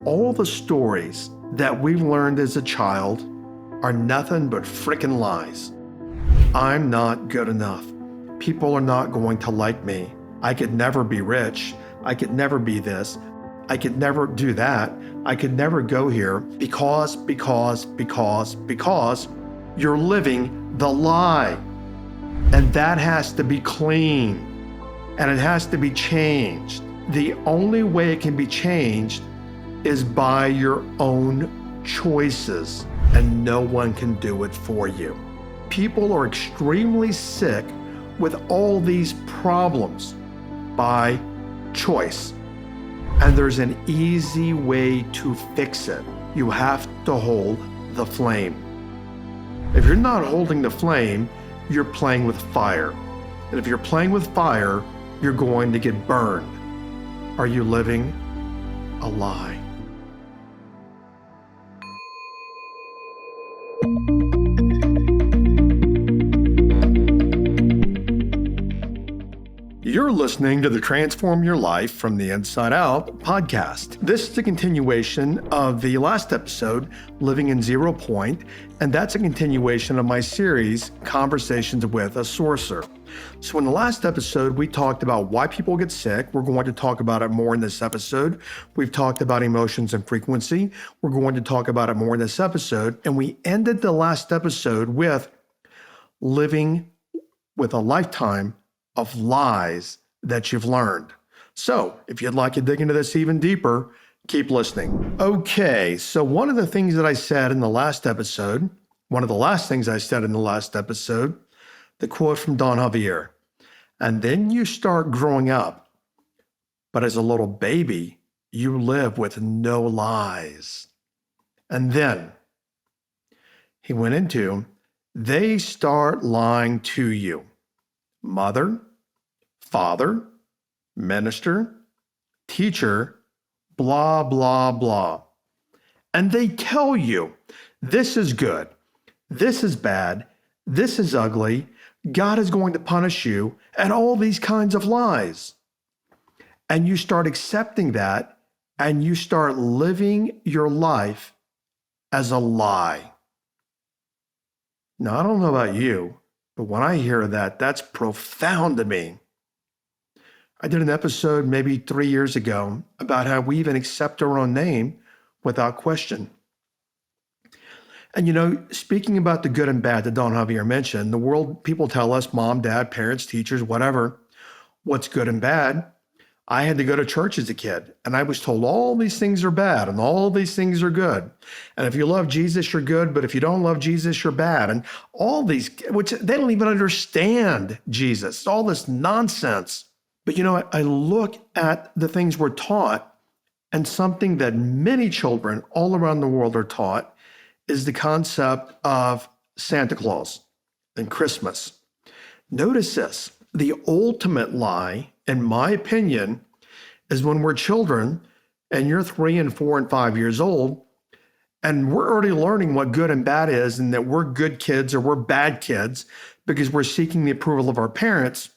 all the stories that we've learned as a child are nothing but frickin' lies. I'm not good enough. People are not going to like me. I could never be rich. I could never be this. I could never do that. I could never go here because you're living the lie. And that has to be clean. And it has to be changed. The only way it can be changed is by your own choices, and no one can do it for you. People are extremely sick with all these problems by choice. And there's an easy way to fix it. You have to hold the flame. If you're not holding the flame, you're playing with fire. And if you're playing with fire, you're going to get burned. Are you living a lie? You're listening to the Transform Your Life from the Inside Out podcast. This is a continuation of the last episode, Living in 0 Point, and that's a continuation of my series, Conversations with a Sorcerer. So in the last episode, we talked about why people get sick. We're going to talk about it more in this episode. We've talked about emotions and frequency. We're going to talk about it more in this episode. And we ended the last episode with living with a lifetime of lies that you've learned. So if you'd like to dig into this even deeper, keep listening. Okay, so one of the things that I said in the last episode, one of the last things I said in the last episode, the quote from Don Javier, and then you start growing up, but as a little baby, you live with no lies. And then he went into, they start lying to you. Mother, father, minister, teacher, blah, blah, blah. And they tell you, this is good, this is bad, this is ugly, God is going to punish you, and all these kinds of lies. And you start accepting that, and you start living your life as a lie. Now, I don't know about you, but when I hear that, that's profound to me. I did an episode maybe 3 years ago about how we even accept our own name without question. And you know, speaking about the good and bad that Don Javier mentioned, the world, people tell us, mom, dad, parents, teachers, whatever, what's good and bad. I had to go to church as a kid, and I was told all these things are bad and all these things are good. And if you love Jesus, you're good, but if you don't love Jesus, you're bad. And all these, which they don't even understand Jesus, all this nonsense. But you know, I look at the things we're taught, and something that many children all around the world are taught is the concept of Santa Claus and Christmas. Notice this, the ultimate lie, in my opinion, is when we're children and you're 3 and 4 and 5 years old, and we're already learning what good and bad is, and that we're good kids or we're bad kids because we're seeking the approval of our parents.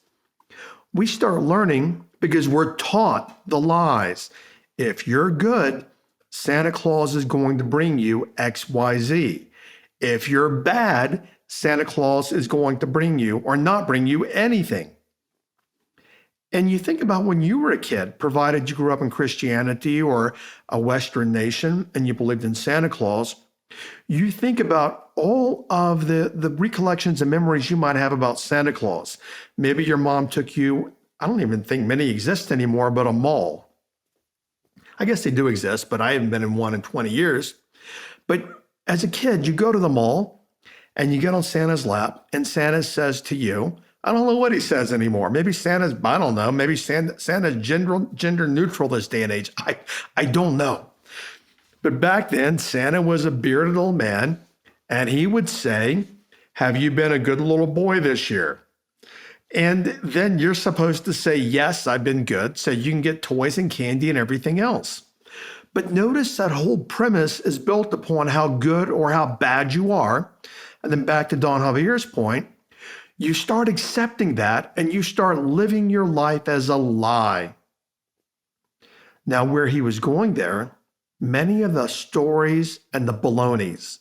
We start learning because we're taught the lies. If you're good, Santa Claus is going to bring you X, Y, Z. If you're bad, Santa Claus is going to bring you or not bring you anything. And you think about when you were a kid, provided you grew up in Christianity or a Western nation and you believed in Santa Claus, you think about all of the recollections and memories you might have about Santa Claus. Maybe your mom took you, I don't even think many exist anymore, but a mall. I guess they do exist, but I haven't been in one in 20 years. But as a kid, you go to the mall and you get on Santa's lap, and Santa says to you, I don't know what he says anymore. Maybe Santa's, I don't know, maybe Santa's gender neutral this day and age. I don't know. But back then, Santa was a bearded old man, and he would say, have you been a good little boy this year? And then you're supposed to say, yes, I've been good, so you can get toys and candy and everything else. But notice that whole premise is built upon how good or how bad you are. And then back to Don Javier's point, you start accepting that and you start living your life as a lie. Now, where he was going there, Many of the stories and the balonies,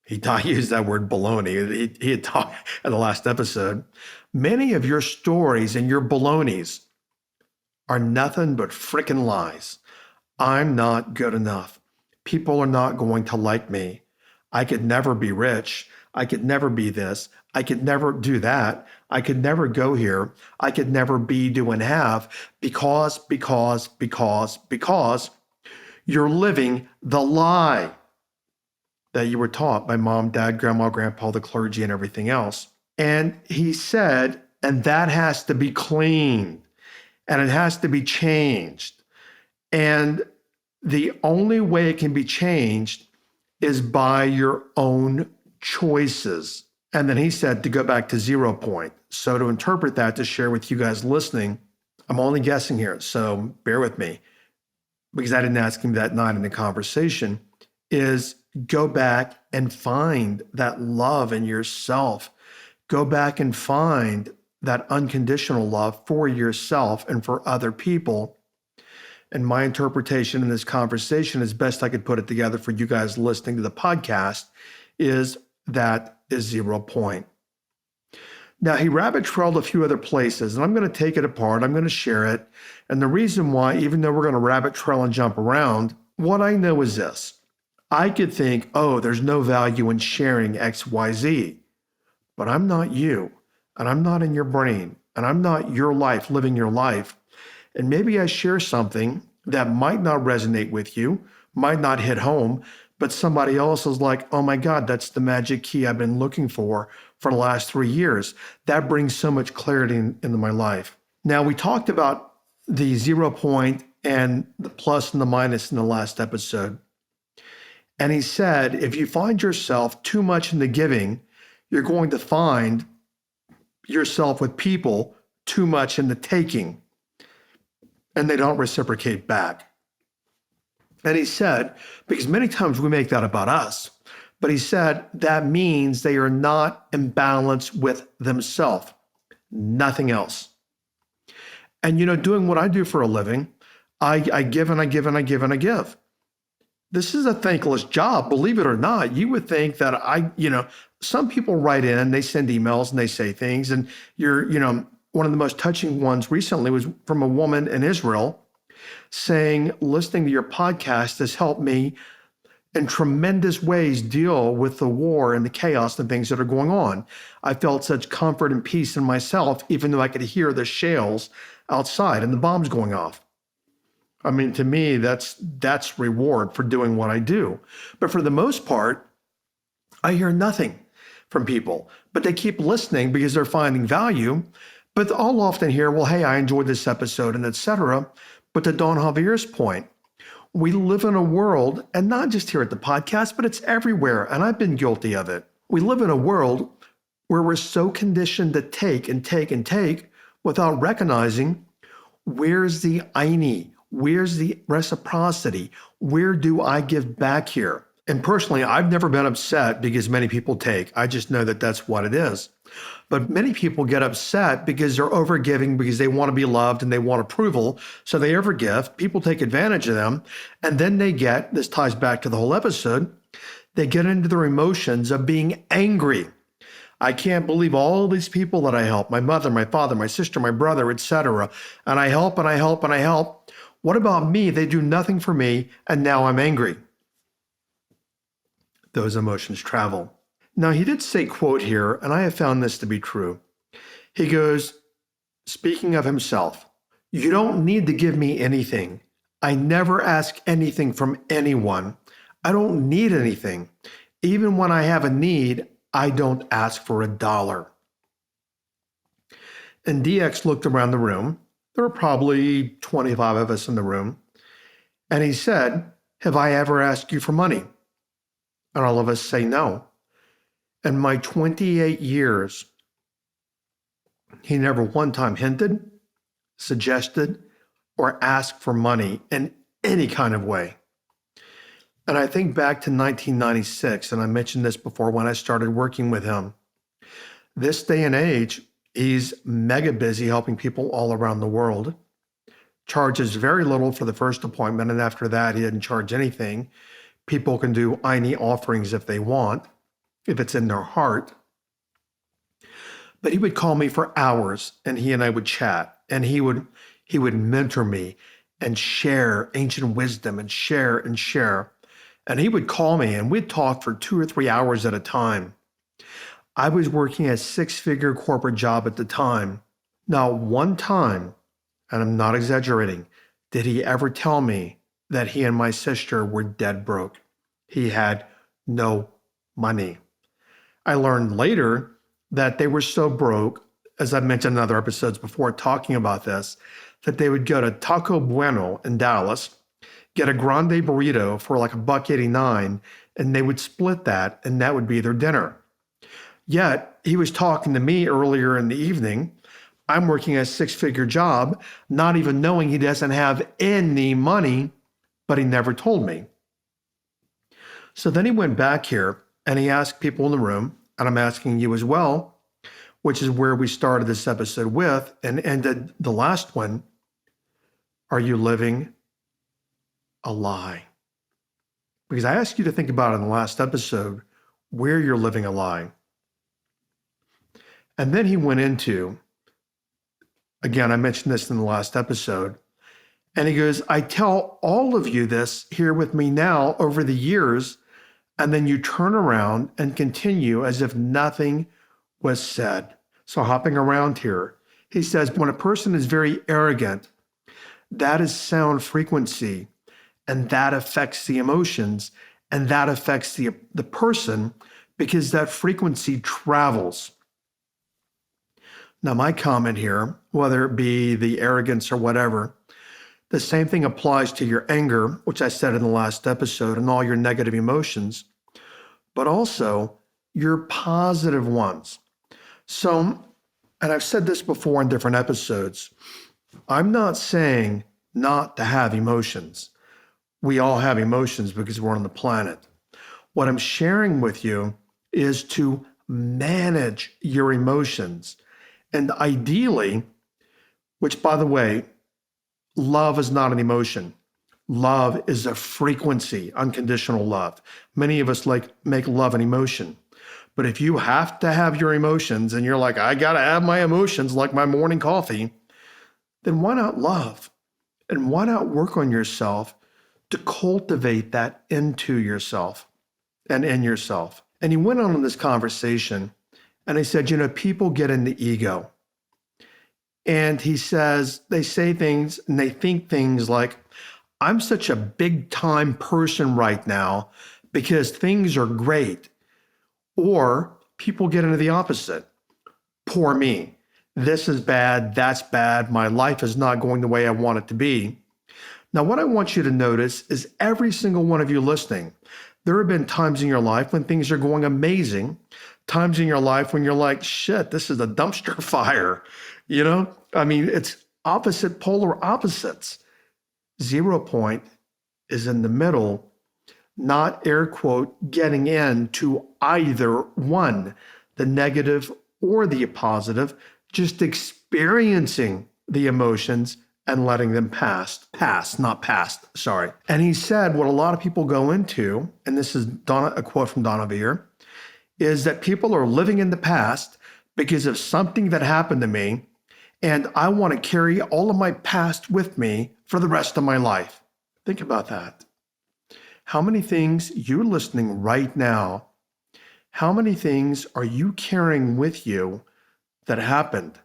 he used that word baloney. He had talked in the last episode. Many of your stories and your balonies are nothing but freaking lies. I'm not good enough. People are not going to like me. I could never be rich. I could never be this. I could never do that. I could never go here. I could never be, do, and have because you're living the lie that you were taught by mom, dad, grandma, grandpa, the clergy, and everything else. And he said, and that has to be cleaned and it has to be changed. And the only way it can be changed is by your own choices. And then he said to go back to 0 point. So to interpret that, to share with you guys listening, I'm only guessing here, so bear with me, because I didn't ask him that night in the conversation, is go back and find that love in yourself. Go back and find that unconditional love for yourself and for other people. And my interpretation in this conversation, as best I could put it together for you guys listening to the podcast, is that is 0 point. Now, he rabbit trailed a few other places, and I'm going to take it apart. I'm going to share it. And the reason why, even though we're going to rabbit trail and jump around, what I know is this. I could think, oh, there's no value in sharing X, Y, Z. But I'm not you, and I'm not in your brain, and I'm not your life, living your life. And maybe I share something that might not resonate with you, might not hit home, but somebody else is like, oh my God, that's the magic key I've been looking for the last 3 years. That brings so much clarity into my life. Now, we talked about the 0 point and the plus and the minus in the last episode. And he said, if you find yourself too much in the giving, you're going to find yourself with people too much in the taking, and they don't reciprocate back. And he said, because many times we make that about us, but he said that means they are not in balance with themselves, nothing else. And, doing what I do for a living, I give and I give and I give and I give. This is a thankless job, believe it or not. You would think that some people write in, they send emails and they say things. And one of the most touching ones recently was from a woman in Israel saying, listening to your podcast has helped me in tremendous ways deal with the war and the chaos and things that are going on. I felt such comfort and peace in myself, even though I could hear the shells outside and the bombs going off. I mean, to me, that's reward for doing what I do. But for the most part, I hear nothing from people, but they keep listening because they're finding value. But I'll often hear, well, hey, I enjoyed this episode and etc. But to Don Javier's point, we live in a world, and not just here at the podcast, but it's everywhere. And I've been guilty of it. We live in a world where we're so conditioned to take and take and take without recognizing where's the Aini, where's the reciprocity, where do I give back here? And personally, I've never been upset because many people take. I just know that that's what it is. But many people get upset because they're overgiving because they want to be loved and they want approval. So they overgive. People take advantage of them. And then they get, this ties back to the whole episode, they get into their emotions of being angry. I can't believe all these people that I help, my mother, my father, my sister, my brother, etc. And I help and I help and I help. What about me? They do nothing for me, and now I'm angry. Those emotions travel. Now, he did say, quote here, and I have found this to be true. He goes, speaking of himself, you don't need to give me anything. I never ask anything from anyone. I don't need anything. Even when I have a need, I don't ask for $1. And DX looked around the room. There were probably 25 of us in the room. And he said, have I ever asked you for money? And all of us say no. In my 28 years, he never one time hinted, suggested, or asked for money in any kind of way. And I think back to 1996, and I mentioned this before when I started working with him. This day and age, he's mega busy helping people all around the world, charges very little for the first appointment, and after that, he didn't charge anything. People can do any offerings if they want, if it's in their heart. But he would call me for hours, and he and I would chat, and he would mentor me and share ancient wisdom and share and share. And he would call me, and we'd talk for 2 or 3 hours at a time. I was working a 6-figure corporate job at the time. Now, one time, and I'm not exaggerating, did he ever tell me that he and my sister were dead broke. He had no money. I learned later that they were so broke, as I've mentioned in other episodes before talking about this, that they would go to Taco Bueno in Dallas, get a grande burrito for like $1.89, and they would split that, and that would be their dinner. Yet, he was talking to me earlier in the evening. I'm working a 6-figure job, not even knowing he doesn't have any money, but he never told me. So then he went back here and he asked people in the room, and I'm asking you as well, which is where we started this episode with and ended the last one. Are you living a lie? Because I asked you to think about in the last episode where you're living a lie. And then he went into, again, I mentioned this in the last episode, and he goes, I tell all of you this here with me now over the years, and then you turn around and continue as if nothing was said. So hopping around here, he says, when a person is very arrogant, that is sound frequency, and that affects the emotions, and that affects the person because that frequency travels. Now, my comment here, whether it be the arrogance or whatever, the same thing applies to your anger, which I said in the last episode, and all your negative emotions, but also your positive ones. So, and I've said this before in different episodes, I'm not saying not to have emotions. We all have emotions because we're on the planet. What I'm sharing with you is to manage your emotions. And ideally, which by the way, love is not an emotion. Love is a frequency, unconditional love. Many of us make love an emotion. But if you have to have your emotions and you're like, I got to have my emotions like my morning coffee, then why not love? And why not work on yourself to cultivate that into yourself and in yourself? And he went on in this conversation and he said, people get into ego. And he says, they say things and they think things like, I'm such a big time person right now because things are great. Or people get into the opposite. Poor me. This is bad. That's bad. My life is not going the way I want it to be. Now, what I want you to notice is every single one of you listening, there have been times in your life when things are going amazing, times in your life when you're like, shit, this is a dumpster fire. It's opposite polar opposites. 0 point is in the middle, not air quote, getting into either one, the negative or the positive, just experiencing the emotions and letting them pass, not past, sorry. And he said what a lot of people go into, and this is a quote from Donna Veer, is that people are living in the past because of something that happened to me, and I want to carry all of my past with me for the rest of my life. Think about that. How many things you're listening right now, how many things are you carrying with you that happened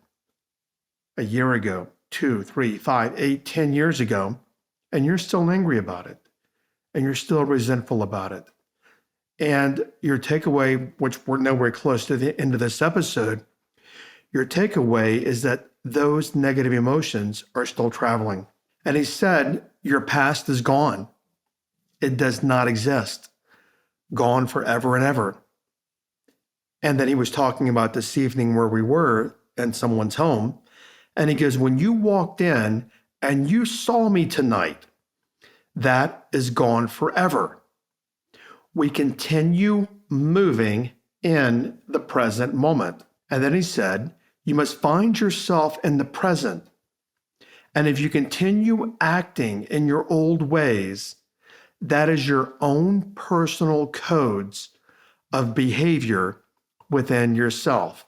a year ago, 2, 3, 5, 8, 10 years ago, and you're still angry about it, and you're still resentful about it? And your takeaway, which we're nowhere close to the end of this episode, your takeaway is that those negative emotions are still traveling. And he said, your past is gone. It does not exist. Gone forever and ever. And then he was talking about this evening where we were in someone's home. And he goes, when you walked in and you saw me tonight, that is gone forever. We continue moving in the present moment. And then he said, you must find yourself in the present And if you continue acting in your old ways, that is your own personal codes of behavior within yourself.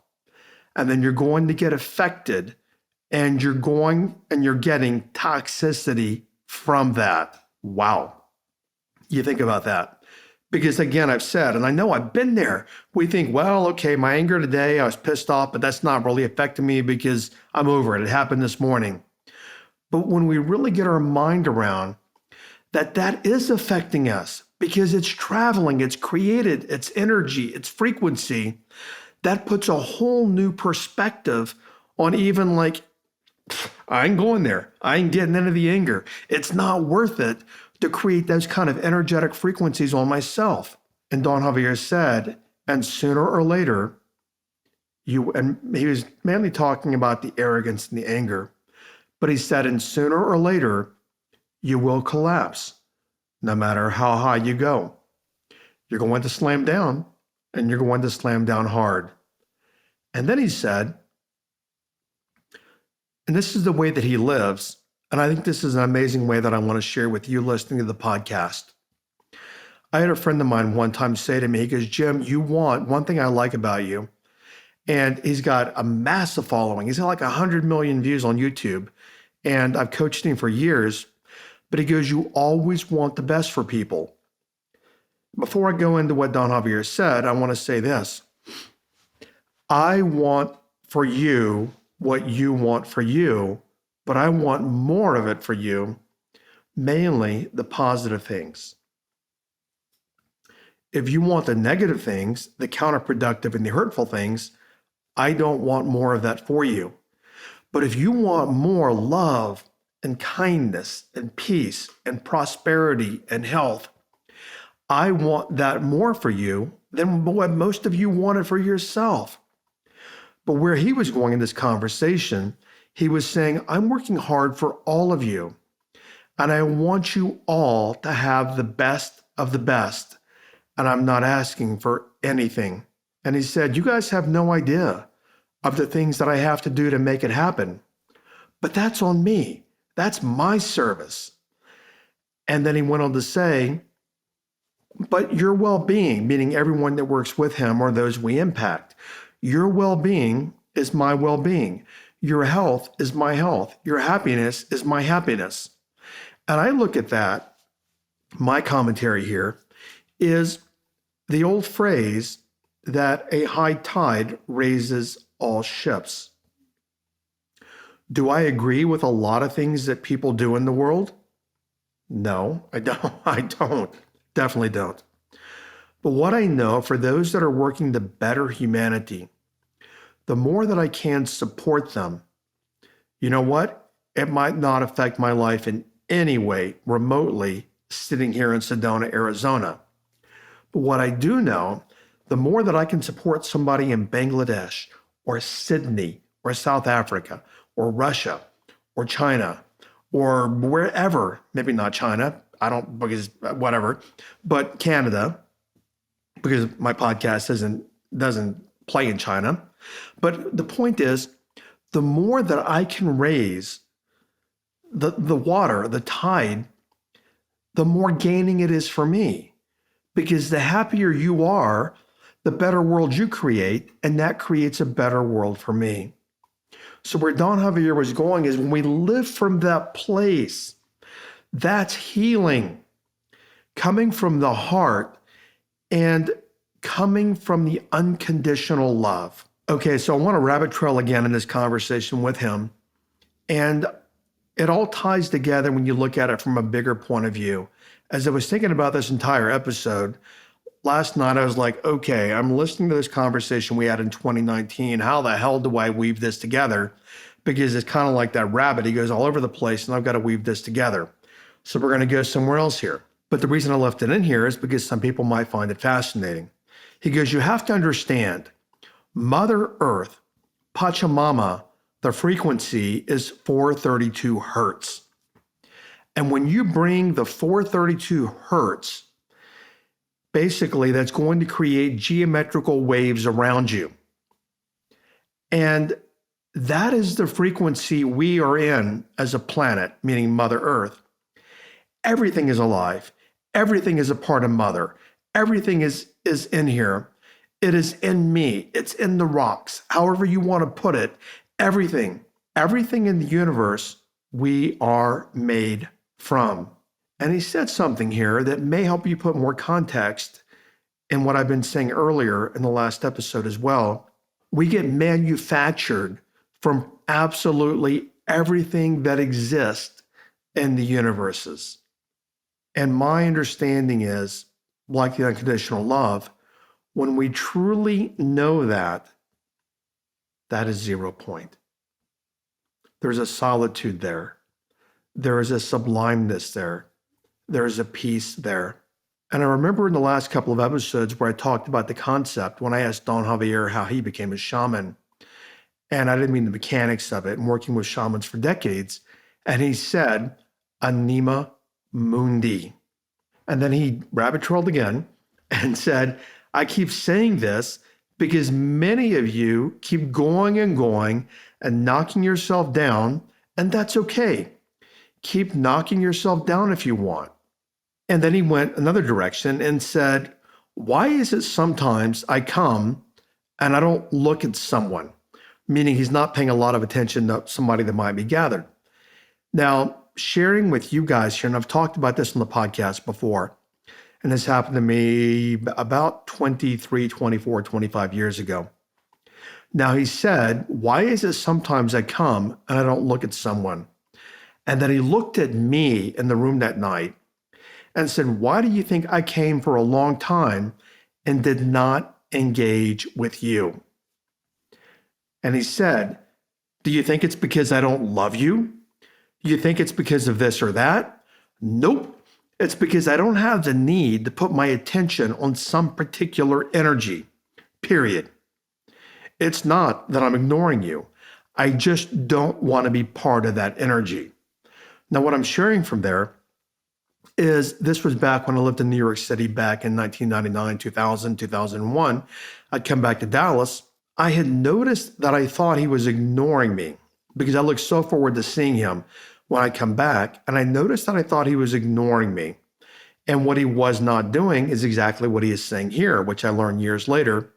And then you're going to get affected and you're getting toxicity from that. Wow. You think about that. Because again, I've said, and I know I've been there. We think, well, okay, my anger today, I was pissed off, but that's not really affecting me because I'm over it. It happened this morning. But when we really get our mind around that is affecting us because it's traveling, it's created, it's energy, it's frequency, that puts a whole new perspective on even like, I ain't going there. I ain't getting into the anger. It's not worth it to create those kind of energetic frequencies on myself. And Don Javier said, and sooner or later, and he was mainly talking about the arrogance and the anger, but he said, and sooner or later, you will collapse, no matter how high you go. You're going to slam down, and you're going to slam down hard. And then he said, and this is the way that he lives, and I think this is an amazing way that I want to share with you listening to the podcast. I had a friend of mine one time say to me, he goes, Jim, one thing I like about you, and he's got a massive following. He's got like 100 million views on YouTube, and I've coached him for years, but he goes, you always want the best for people. Before I go into what Don Javier said, I want to say this. I want for you what you want for you, but I want more of it for you, mainly the positive things. If you want the negative things, the counterproductive and the hurtful things, I don't want more of that for you. But if you want more love and kindness and peace and prosperity and health, I want that more for you than what most of you wanted for yourself. But where he was going in this conversation, he was saying, I'm working hard for all of you, and I want you all to have the best of the best, and I'm not asking for anything. And he said, you guys have no idea of the things that I have to do to make it happen, but that's on me. That's my service. And then he went on to say, but your well-being, meaning everyone that works with him or those we impact, your well-being is my well-being. Your health is my health. Your happiness is my happiness. And I look at that, my commentary here is the old phrase that a high tide raises all ships. Do I agree with a lot of things that people do in the world? No, I don't. I don't. Definitely don't. But what I know, for those that are working to better humanity, the more that I can support them, you know what? It might not affect my life in any way remotely sitting here in Sedona, Arizona. But what I do know, the more that I can support somebody in Bangladesh or Sydney or South Africa or Russia or China or wherever, maybe not China, I don't, because whatever, but Canada, because my podcast doesn't play in China. But the point is, the more that I can raise the water, the tide, the more gaining it is for me. Because the happier you are, the better world you create, and that creates a better world for me. So where Don Javier was going is when we live from that place, that's healing, coming from the heart and coming from the unconditional love. Okay, so I want to rabbit trail again in this conversation with him. And it all ties together when you look at it from a bigger point of view. As I was thinking about this entire episode, last night I was like, okay, I'm listening to this conversation we had in 2019. How the hell do I weave this together? Because it's kind of like that rabbit. He goes all over the place, and I've got to weave this together. So we're going to go somewhere else here. But the reason I left it in here is because some people might find it fascinating. He goes, you have to understand, Mother Earth, Pachamama, the frequency is 432 hertz. And when you bring the 432 hertz, basically that's going to create geometrical waves around you. And That is the frequency we are in as a planet, meaning Mother Earth. Everything is alive. Everything is a part of Mother. Everything is in here. It is in me. It's in the rocks. However you want to put it, everything in the universe, we are made from. And he said something here that may help you put more context in what I've been saying earlier in the last episode as well. We get manufactured from absolutely everything that exists in the universes. And my understanding is, like the unconditional love, when we truly know that, that is 0 point. There's a solitude there. There is a sublimeness there. There is a peace there. And I remember in the last couple of episodes where I talked about the concept, when I asked Don Javier how he became a shaman, and I didn't mean the mechanics of it, and working with shamans for decades, and he said, anima mundi. And then he rabbit trailed again and said, I keep saying this because many of you keep going and knocking yourself down, and that's okay. Keep knocking yourself down if you want. And then he went another direction and said, why is it sometimes I come and I don't look at someone? Meaning he's not paying a lot of attention to somebody that might be gathered. Now, sharing with you guys here, and I've talked about this on the podcast before, and this happened to me about 23, 24, 25 years ago. Now he said, why is it sometimes I come and I don't look at someone? And then he looked at me in the room that night and said, why do you think I came for a long time and did not engage with you? And he said, do you think it's because I don't love you? Do you think it's because of this or that? Nope. It's because I don't have the need to put my attention on some particular energy, period. It's not that I'm ignoring you. I just don't want to be part of that energy. Now, what I'm sharing from there is this was back when I lived in New York City back in 1999, 2000, 2001. I'd come back to Dallas. I had noticed that I thought he was ignoring me because I looked so forward to seeing him when I come back. And I noticed that I thought he was ignoring me. And what he was not doing is exactly what he is saying here, which I learned years later.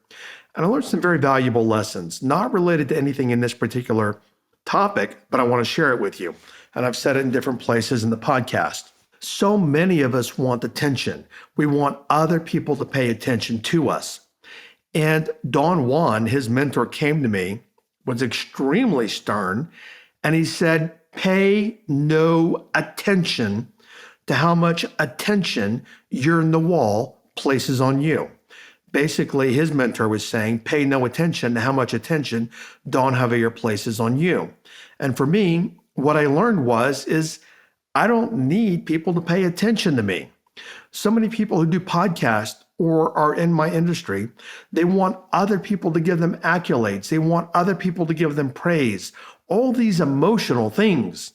And I learned some very valuable lessons, not related to anything in this particular topic, but I want to share it with you. And I've said it in different places in the podcast. So many of us want attention. We want other people to pay attention to us. And Don Juan, his mentor, came to me, was extremely stern, and he said, pay no attention to how much attention you're in the wall places on you. Basically, his mentor was saying, pay no attention to how much attention Don Javier places on you. And for me, what I learned is I don't need people to pay attention to me. So many people who do podcasts or are in my industry, they want other people to give them accolades. They want other people to give them praise. All these emotional things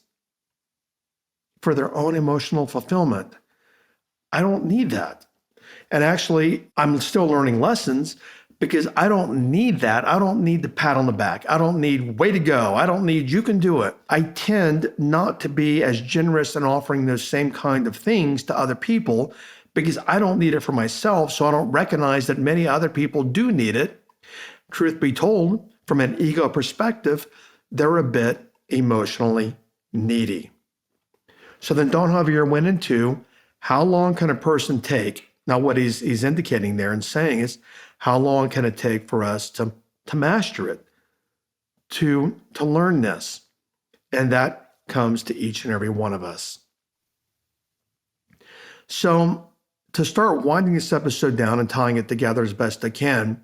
for their own emotional fulfillment. I don't need that. And actually, I'm still learning lessons because I don't need that. I don't need the pat on the back. I don't need way to go. I don't need you can do it. I tend not to be as generous in offering those same kind of things to other people because I don't need it for myself. So I don't recognize that many other people do need it. Truth be told, from an ego perspective, they're a bit emotionally needy. So then Don Javier went into how long can a person take? Now, what he's indicating there and saying is, how long can it take for us to master it, to learn this? And that comes to each and every one of us. So to start winding this episode down and tying it together as best I can,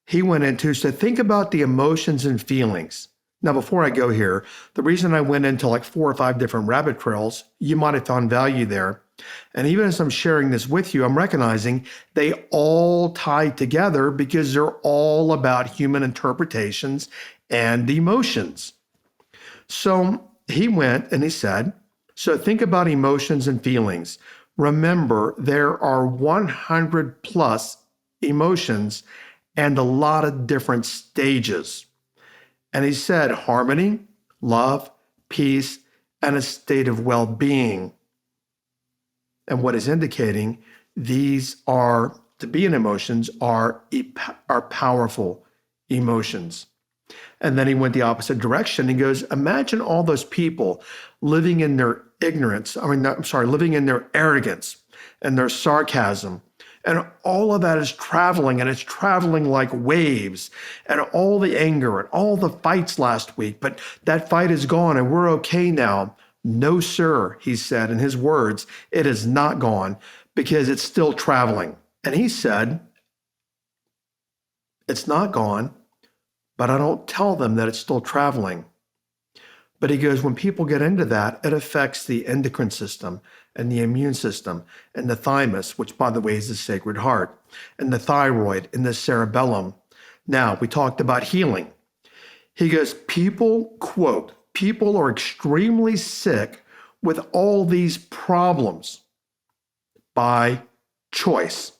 he went into, so think about the emotions and feelings. Now, before I go here, the reason I went into like 4 or 5 different rabbit trails, you might have found value there. And even as I'm sharing this with you, I'm recognizing they all tie together because they're all about human interpretations and emotions. So he went and he said, so think about emotions and feelings. Remember, there are 100 plus emotions and a lot of different stages. And he said harmony, love, peace, and a state of well-being. And what is indicating these are, to be in emotions, are powerful emotions. And then he went the opposite direction. He goes, imagine all those people living in their ignorance. Living in their arrogance and their sarcasm. And all of that is traveling, and it's traveling like waves, and all the anger and all the fights last week. But that fight is gone and we're okay now. No, sir, he said in his words, it is not gone because it's still traveling. And he said, it's not gone, but I don't tell them that it's still traveling. But he goes, when people get into that, it affects the endocrine system and the immune system and the thymus, which, by the way, is the sacred heart, and the thyroid and the cerebellum. Now, we talked about healing. He goes, people, quote, people are extremely sick with all these problems by choice.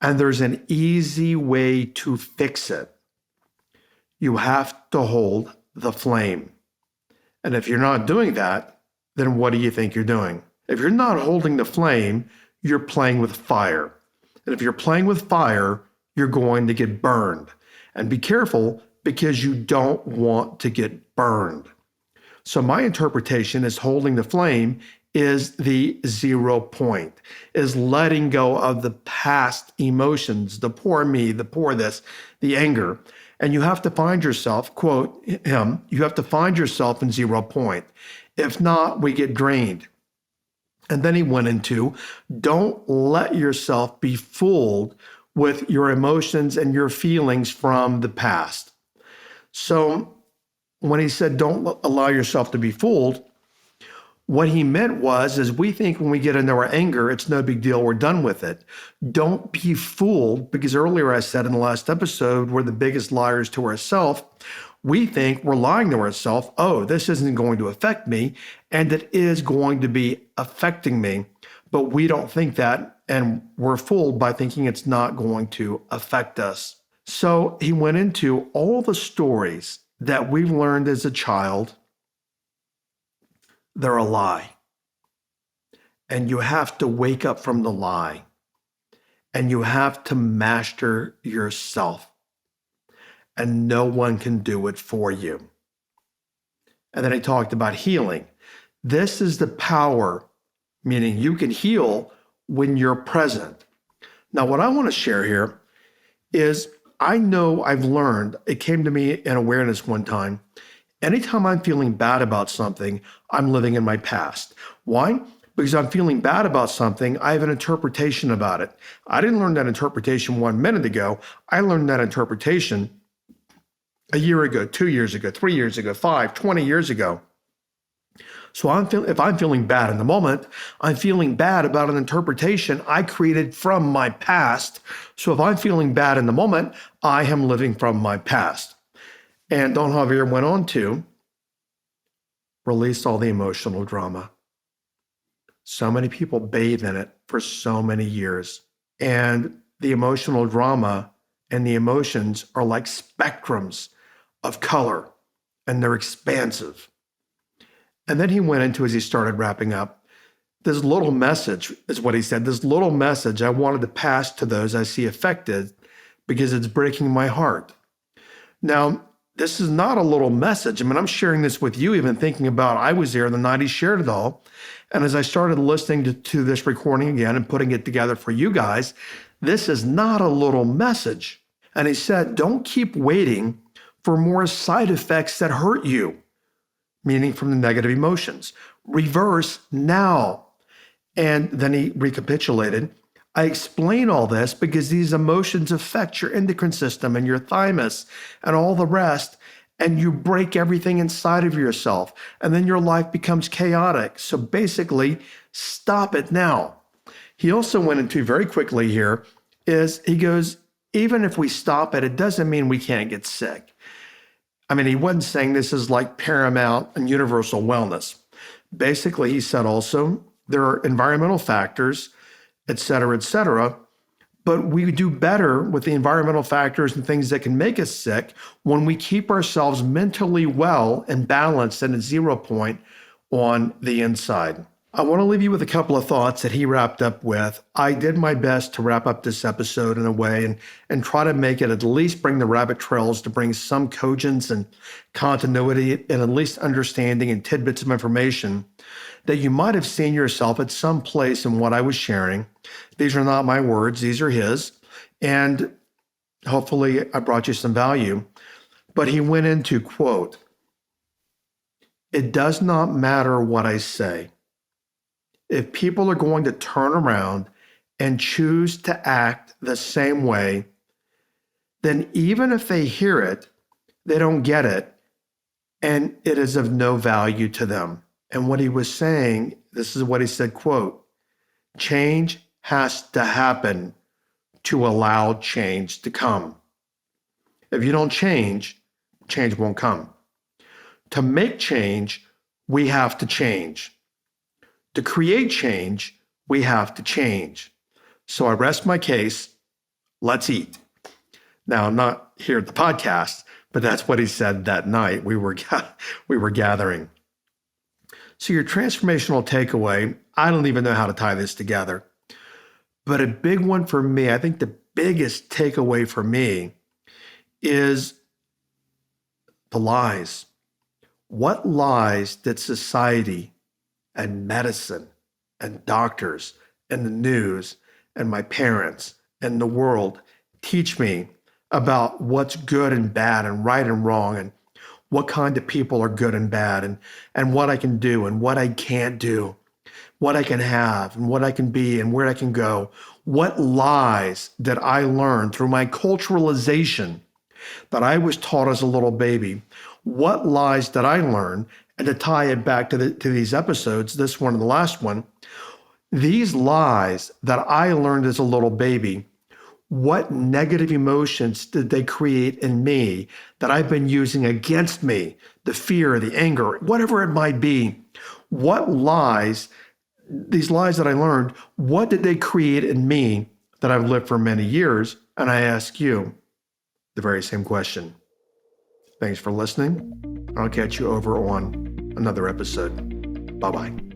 And there's an easy way to fix it. You have to hold the flame. And if you're not doing that, then what do you think you're doing? If you're not holding the flame, you're playing with fire. And if you're playing with fire, you're going to get burned. And be careful, because you don't want to get burned. So my interpretation is holding the flame is the 0 point, is letting go of the past emotions, the poor me, the poor this, the anger. And you have to find yourself, quote him, you have to find yourself in 0 point. If not, we get drained. And then he went into, don't let yourself be fooled with your emotions and your feelings from the past. So when he said, don't allow yourself to be fooled, what he meant was, is we think when we get into our anger, it's no big deal, we're done with it. Don't be fooled, because earlier I said in the last episode, we're the biggest liars to ourselves. We think we're lying to ourselves, oh, this isn't going to affect me, and it is going to be affecting me. But we don't think that, and we're fooled by thinking it's not going to affect us. So he went into all the stories that we've learned as a child. They're a lie. And you have to wake up from the lie. And you have to master yourself. And no one can do it for you. And then he talked about healing. This is the power, meaning you can heal when you're present. Now, what I want to share here is I know I've learned, it came to me in awareness one time, anytime I'm feeling bad about something, I'm living in my past. Why? Because I'm feeling bad about something, I have an interpretation about it. I didn't learn that interpretation 1 minute ago. I learned that interpretation a year ago, 2 years ago, 3 years ago, 5, 20 years ago. So if I'm feeling bad in the moment, I'm feeling bad about an interpretation I created from my past. So if I'm feeling bad in the moment, I am living from my past. And Don Javier went on to release all the emotional drama. So many people bathe in it for so many years. And the emotional drama and the emotions are like spectrums of color, and they're expansive. And then he went into, as he started wrapping up, this little message is what he said, this little message I wanted to pass to those I see affected because it's breaking my heart. Now, this is not a little message. I mean, I'm sharing this with you, even thinking about I was there the night he shared it all. And as I started listening to this recording again and putting it together for you guys, this is not a little message. And he said, don't keep waiting for more side effects that hurt you, meaning from the negative emotions. Reverse now. And then he recapitulated, I explain all this because these emotions affect your endocrine system and your thymus and all the rest, and you break everything inside of yourself, and then your life becomes chaotic. So basically, stop it now. He also went into very quickly here is he goes, even if we stop it, it doesn't mean we can't get sick. I mean, he wasn't saying this is like paramount and universal wellness. Basically, he said also there are environmental factors, et cetera, But we do better with the environmental factors and things that can make us sick when we keep ourselves mentally well and balanced and at 0 point on the inside. I want to leave you with a couple of thoughts that he wrapped up with. I did my best to wrap up this episode in a way and try to make it at least bring the rabbit trails to bring some cogence and continuity and at least understanding and tidbits of information that you might have seen yourself at some place in what I was sharing. These are not my words, these are his. And hopefully I brought you some value. But he went into, quote, "It does not matter what I say. If people are going to turn around and choose to act the same way, then even if they hear it, they don't get it, and it is of no value to them." And what he was saying, this is what he said, quote, "Change has to happen to allow change to come. If you don't change, change won't come. To make change, we have to change. To create change, we have to change. So I rest my case. Let's eat." Now, I'm not here at the podcast, but that's what he said that night. We were gathering. So your transformational takeaway, I don't even know how to tie this together, but a big one for me, I think the biggest takeaway for me is the lies. What lies did society and medicine and doctors and the news and my parents and the world teach me about what's good and bad and right and wrong and what kind of people are good and bad and what I can do and what I can't do, what I can have and what I can be and where I can go? What lies did I learn through my culturalization that I was taught as a little baby? What lies did I learn? And to tie it back to these episodes, this one and the last one, these lies that I learned as a little baby, what negative emotions did they create in me that I've been using against me? The fear, the anger, whatever it might be. What lies, these lies that I learned, what did they create in me that I've lived for many years? And I ask you the very same question. Thanks for listening. I'll catch you over on another episode. Bye-bye.